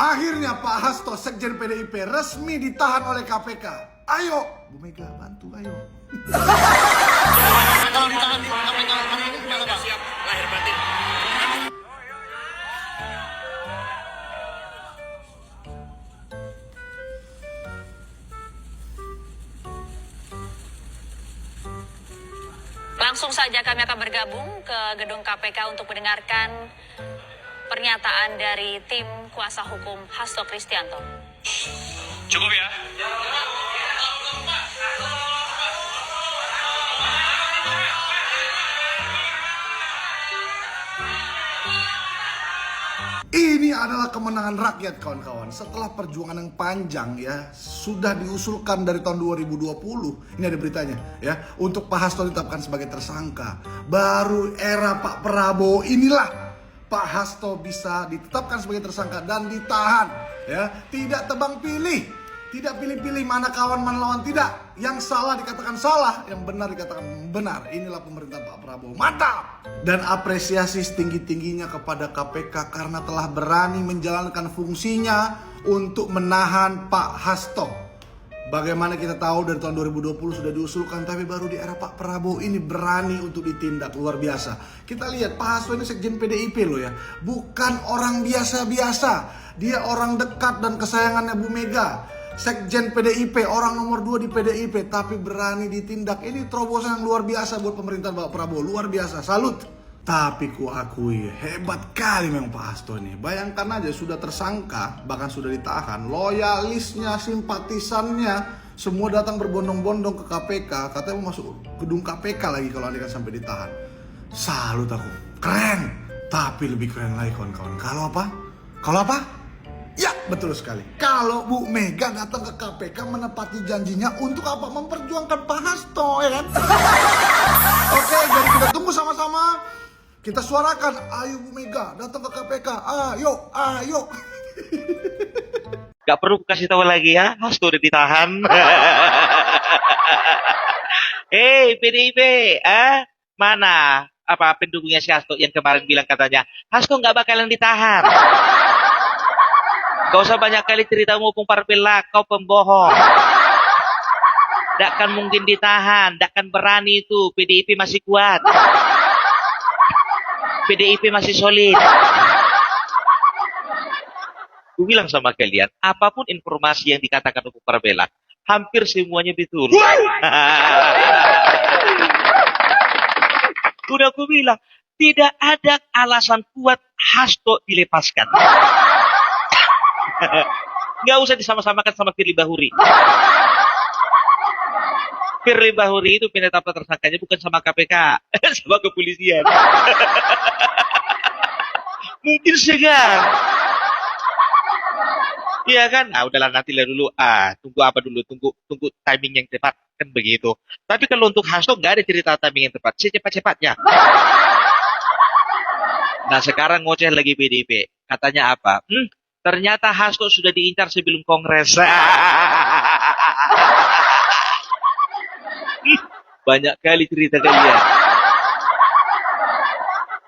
Akhirnya Pak Hasto, Sekjen PDIP, resmi ditahan oleh KPK. Ayo, Bu Mega bantu, ayo. Kalau ditahan di KPK hari ini gimana Pak? Siap lahir batin. Langsung saja kami akan bergabung ke gedung KPK untuk mendengarkan pernyataan dari tim kuasa hukum Hasto Kristianto. Cukup ya? Ini adalah kemenangan rakyat, kawan-kawan. Setelah perjuangan yang panjang ya, sudah diusulkan dari tahun 2020. Ini ada beritanya ya, untuk Pak Hasto ditetapkan sebagai tersangka. Baru era Pak Prabowo inilah Pak Hasto bisa ditetapkan sebagai tersangka dan ditahan ya. Tidak tebang pilih, tidak pilih-pilih mana kawan mana lawan, tidak. Yang salah dikatakan salah, yang benar dikatakan benar. Inilah pemerintah Pak Prabowo. Mantap! Dan apresiasi setinggi-tingginya kepada KPK karena telah berani menjalankan fungsinya untuk menahan Pak Hasto. Bagaimana kita tahu dari tahun 2020 sudah diusulkan, tapi baru di era Pak Prabowo ini berani untuk ditindak, luar biasa. Kita lihat Pak Hasto ini Sekjen PDIP loh ya, bukan orang biasa-biasa. Dia orang dekat dan kesayangannya Bu Mega. Sekjen PDIP, orang nomor 2 di PDIP, tapi berani ditindak. Ini terobosan yang luar biasa buat pemerintahan Pak Prabowo, luar biasa, salut. Tapi ku akui, hebat kali memang Pak Hasto ini. Bayangkan aja sudah tersangka, bahkan sudah ditahan. Loyalisnya, simpatisannya, semua datang berbondong-bondong ke KPK. Katanya mau masuk gedung KPK lagi kalau anda kan sampai ditahan. Salut aku, keren. Tapi lebih keren lagi kawan-kawan. Kalau apa? Kalau apa? Ya, betul sekali. Kalau Bu Mega datang ke KPK menepati janjinya untuk apa? Memperjuangkan Pak Hasto, ya kan? Oke, jadi kita tunggu sama-sama. Kita suarakan, ayo Bu Mega datang ke KPK. Ayo, ayo. Gak perlu kasih tahu lagi ya, Hasto udah ditahan. Hei PDIP, mana apa pendukungnya si Hasto yang kemarin bilang katanya Hasto nggak bakalan ditahan. Gak usah banyak kali cerita mumpung parpela, kau pembohong. Tidak akan mungkin ditahan, tidak akan berani itu. PDIP masih kuat. PDIP masih solid. Gue bilang sama kalian, apapun informasi yang dikatakan untuk parpela, hampir semuanya betul. Udah aku bilang, tidak ada alasan kuat Hasto dilepaskan. Nggak usah disama-samakan sama Firly Bahuri. Firly Bahuri itu penetapan tersangkanya bukan sama KPK, sama kepolisian. Mungkin segan. Iya kan? Nah, udahlah nanti lah dulu. Tunggu apa dulu? Tunggu timing yang tepat kan begitu. Tapi kalau untuk Hasto nggak ada cerita timing yang tepat. Secepat-cepatnya. Nah sekarang ngoceh lagi PDIP. Katanya apa? Ternyata Hasto sudah diincar sebelum Kongres. Banyak kali cerita kalian.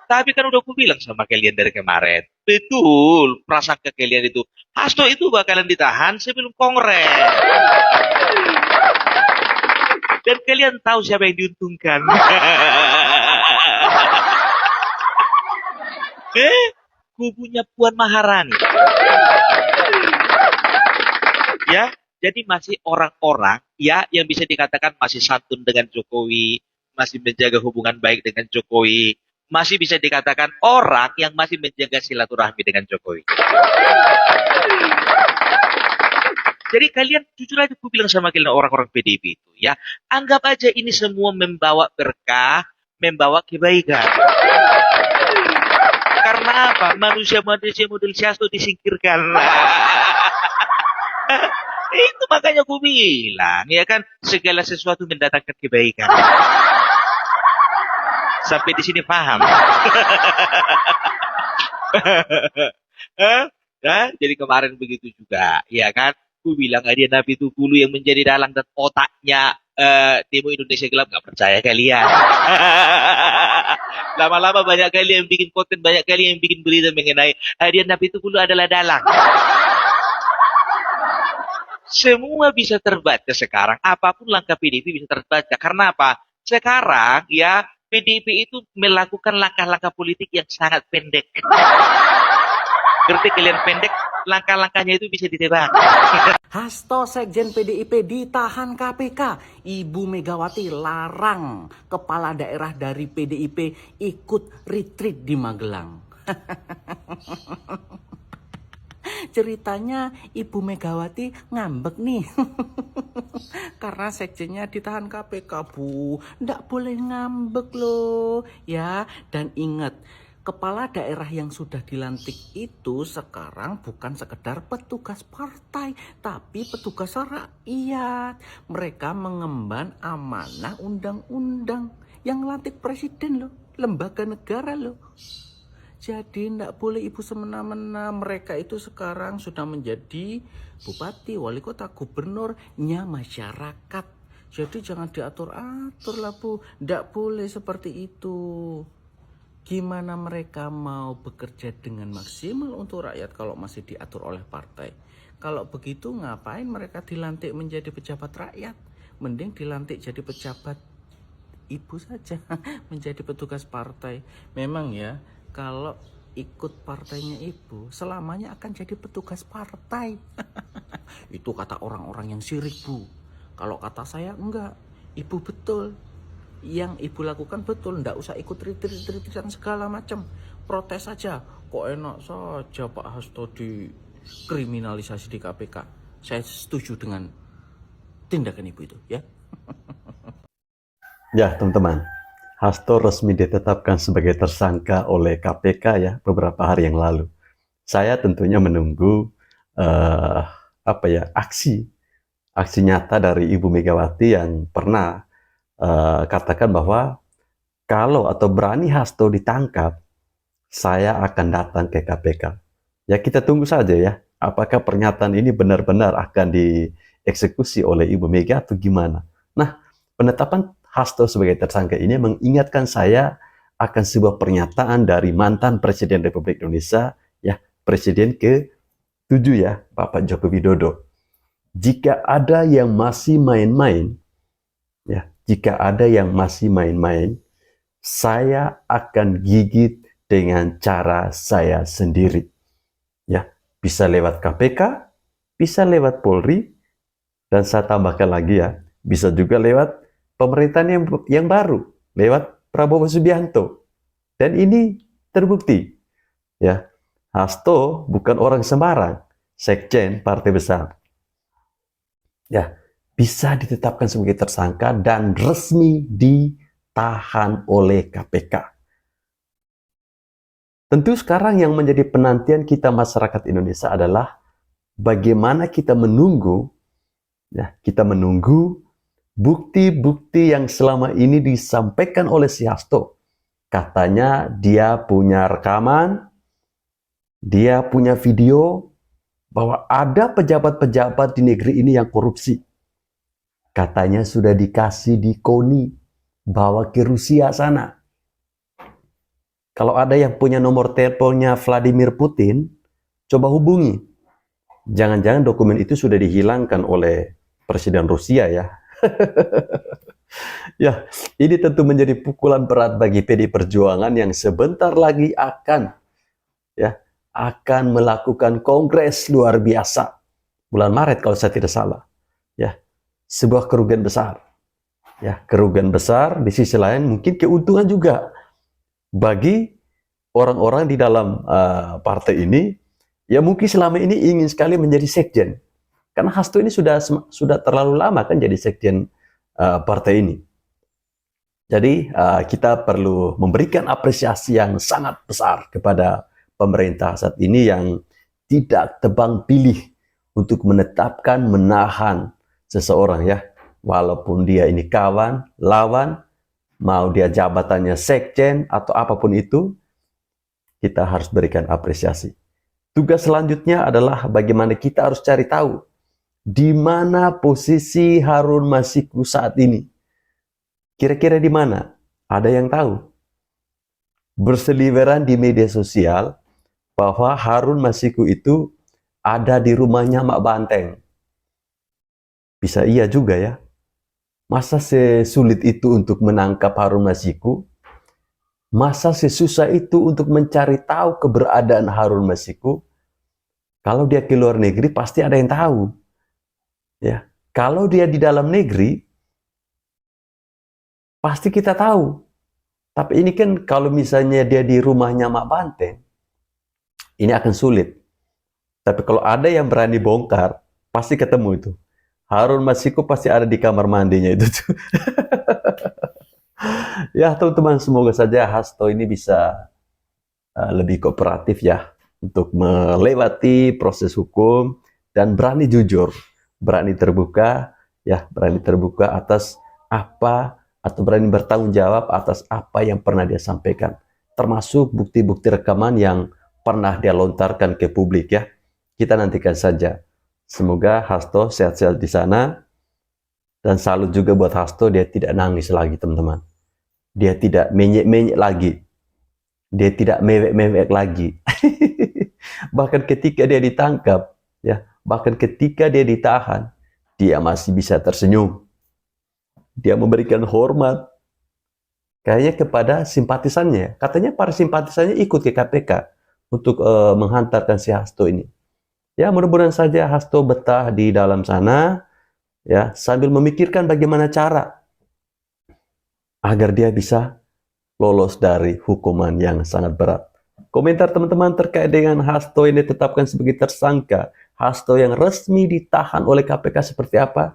Tapi kan udah aku bilang sama kalian dari kemarin. Betul, prasangka kalian itu. Hasto itu bakalan ditahan sebelum Kongres. Dan kalian tahu siapa yang diuntungkan. Kubunya Puan Maharani. Ya, jadi masih orang-orang ya yang bisa dikatakan masih santun dengan Jokowi, masih menjaga hubungan baik dengan Jokowi, masih bisa dikatakan orang yang masih menjaga silaturahmi dengan Jokowi. Jadi kalian jujur aja aku bilang sama kalian orang-orang PDIP itu ya, anggap aja ini semua membawa berkah, membawa kebaikan. Karena apa? Manusia-manusia model Hasto disingkirkan. Itu makanya aku bilang, ya kan, segala sesuatu mendatangkan kebaikan. Sampai di sini paham. Jadi kemarin begitu juga, ya kan? Aku bilang dia Nabi Tukulu yang menjadi dalang dan otaknya Demo Indonesia Gelap, nggak percaya kalian. Lama-lama banyak kali yang bikin konten, banyak kali yang bikin berita mengenai hadiah Nabi Tukulu adalah dalang. semua bisa terbaca sekarang. Apapun langkah PDIP bisa terbaca. Karena apa? Sekarang ya PDIP itu melakukan langkah-langkah politik yang sangat pendek. Ngerti kalian pendek? Langkah-langkahnya itu bisa ditebak. Hasto Sekjen PDIP ditahan KPK. Ibu Megawati larang kepala daerah dari PDIP ikut retreat di Magelang. Ceritanya Ibu Megawati ngambek nih. Karena sekjennya ditahan KPK, Bu. Nggak boleh ngambek loh. Ya, dan ingat, kepala daerah yang sudah dilantik itu sekarang bukan sekedar petugas partai, tapi petugas rakyat. Mereka mengemban amanah undang-undang yang lantik presiden loh, lembaga negara loh. Jadi tidak boleh ibu semena-mena. Mereka itu sekarang sudah menjadi bupati, wali kota, gubernurnya masyarakat. Jadi jangan diatur-atur lah Bu. Tidak boleh seperti itu. Gimana mereka mau bekerja dengan maksimal untuk rakyat kalau masih diatur oleh partai? Kalau begitu ngapain mereka dilantik menjadi pejabat rakyat? Mending dilantik jadi pejabat ibu saja, menjadi petugas partai. Memang ya, kalau ikut partainya ibu, selamanya akan jadi petugas partai. Itu kata orang-orang yang syirik Bu. Kalau kata saya enggak, ibu betul. Yang ibu lakukan betul, ndak usah ikut retreat-retreatan segala macam. Protes saja. Kok enak saja Pak Hasto dikriminalisasi di KPK. Saya setuju dengan tindakan ibu itu ya. Ya teman-teman, Hasto resmi ditetapkan sebagai tersangka oleh KPK ya beberapa hari yang lalu. Saya tentunya menunggu aksi nyata dari Ibu Megawati yang pernah katakan bahwa kalau atau berani Hasto ditangkap, saya akan datang ke KPK. Ya kita tunggu saja ya, apakah pernyataan ini benar-benar akan dieksekusi oleh Ibu Mega atau gimana. Nah, penetapan Hasto sebagai tersangka ini mengingatkan saya akan sebuah pernyataan dari mantan Presiden Republik Indonesia, ya Presiden ke-7 ya, Bapak Joko Widodo. Jika ada yang masih main-main, ya, jika ada yang masih main-main, saya akan gigit dengan cara saya sendiri. Ya, bisa lewat KPK, bisa lewat Polri, dan saya tambahkan lagi ya, bisa juga lewat pemerintahan yang baru, lewat Prabowo Subianto. Dan ini terbukti. Ya, Hasto bukan orang sembarang, sekjen partai besar. Ya, bisa ditetapkan sebagai tersangka dan resmi ditahan oleh KPK. Tentu sekarang yang menjadi penantian kita masyarakat Indonesia adalah bagaimana kita menunggu bukti-bukti yang selama ini disampaikan oleh si Hasto. Katanya dia punya rekaman, dia punya video bahwa ada pejabat-pejabat di negeri ini yang korupsi. Katanya sudah dikasih di KONI, bawa ke Rusia sana. Kalau ada yang punya nomor teleponnya Vladimir Putin, coba hubungi. Jangan-jangan dokumen itu sudah dihilangkan oleh Presiden Rusia ya. Ya, ini tentu menjadi pukulan berat bagi PDI Perjuangan yang sebentar lagi akan melakukan kongres luar biasa bulan Maret kalau saya tidak salah. Ya, sebuah kerugian besar. Ya, kerugian besar, di sisi lain mungkin keuntungan juga bagi orang-orang di dalam partai ini ya mungkin selama ini ingin sekali menjadi sekjen. Karena Hasto ini sudah terlalu lama kan jadi sekjen partai ini. Jadi kita perlu memberikan apresiasi yang sangat besar kepada pemerintah saat ini yang tidak tebang pilih untuk menetapkan, menahan seseorang ya. Walaupun dia ini kawan, lawan, mau dia jabatannya sekjen atau apapun itu, kita harus berikan apresiasi. Tugas selanjutnya adalah bagaimana kita harus cari tahu di mana posisi Harun Masiku saat ini. Kira-kira di mana? Ada yang tahu? Berseliweran di media sosial bahwa Harun Masiku itu ada di rumahnya Mak Banteng. Bisa iya juga ya. Masa sesulit itu untuk menangkap Harun Masiku? Masa sesusah itu untuk mencari tahu keberadaan Harun Masiku? Kalau dia ke luar negeri pasti ada yang tahu. Ya, kalau dia di dalam negeri pasti kita tahu. Tapi ini kan kalau misalnya dia di rumahnya Mak Banteng, ini akan sulit. Tapi kalau ada yang berani bongkar, pasti ketemu itu. Harun Masiku pasti ada di kamar mandinya itu tuh. Ya teman-teman, semoga saja Hasto ini bisa lebih kooperatif ya untuk melewati proses hukum dan berani jujur, berani terbuka ya, berani terbuka atas apa atau berani bertanggung jawab atas apa yang pernah dia sampaikan, termasuk bukti-bukti rekaman yang pernah dia lontarkan ke publik ya. Kita nantikan saja. Semoga Hasto sehat-sehat di sana, dan salut juga buat Hasto, dia tidak nangis lagi teman-teman. Dia tidak menyek-menyek lagi. Dia tidak mewek-mewek lagi. Bahkan ketika dia ditangkap, ya, bahkan ketika dia ditahan, dia masih bisa tersenyum. Dia memberikan hormat kayaknya kepada simpatisannya. Katanya para simpatisannya ikut ke KPK untuk menghantarkan si Hasto ini. Ya, mudah-mudahan saja Hasto betah di dalam sana, ya, sambil memikirkan bagaimana cara agar dia bisa lolos dari hukuman yang sangat berat. Komentar teman-teman terkait dengan Hasto yang ditetapkan sebagai tersangka, Hasto yang resmi ditahan oleh KPK seperti apa?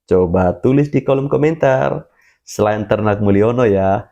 Coba tulis di kolom komentar. Selain Ternak Mulyono ya.